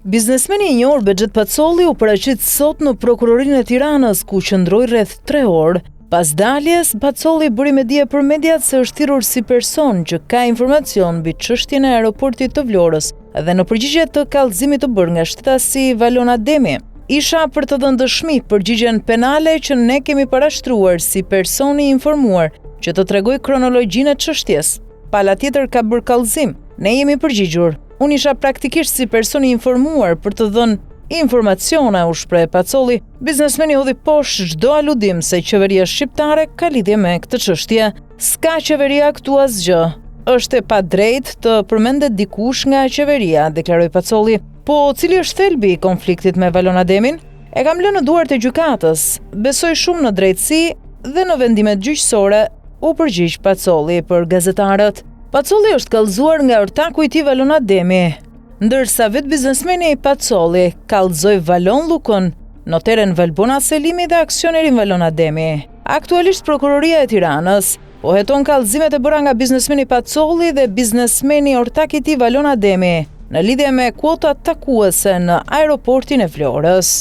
Biznesmeni I njohur Bexhet Pacolli u paraqit sot në prokurorinë e Tiranës, ku qëndroi rreth 3 orë. Pas daljes, Pacolli bëri me dije për mediat se është thirrur si person që ka informacion mbi çështjen e aeroportit të Vlorës dhe në përgjigje të kallëzimit të bërë nga shtetasi Valon Ademi. Isha për të dhënë dëshmi përgjigjen penale që ne kemi parashtruar si personi I informuar që të tregoj kronologjinë e çështjes. Pala tjetër ka bërë kallëzim. Ne jemi përgjigjur. Unë isha praktikisht si personi I informuar për të dhënë informacione, u shpreh Pacolli. Biznesmeni hodhi poshtë çdo aludim se qeveria shqiptare ka lidhje me këtë çështje. S'ka qeveria këtu asgjë. Është e padrejtë të përmendet dikush nga qeveria, deklaroi Pacolli. Po cili është thelbi I konfliktit me Valon Ademin? E kam lënë në duart e gjykatës. Besoj shumë në drejtësi dhe në vendimet gjyqësore, u përgjigj Pacolli për gazetarët. Pacolli është kallëzuar nga ortaku I tij Valon Ademi, ndërsa vetë biznesmeni Pacolli kallëzoi Valon Lukën, noteren Valbona Selimi dhe aksionerin Valon Ademi. Aktualisht prokuroria e Tiranës po heton kallëzimet e bëra nga biznesmeni Pacolli dhe biznesmeni ortak I tij Valon Ademi në lidhje me kuotat takuese në aeroportin e Vlorës.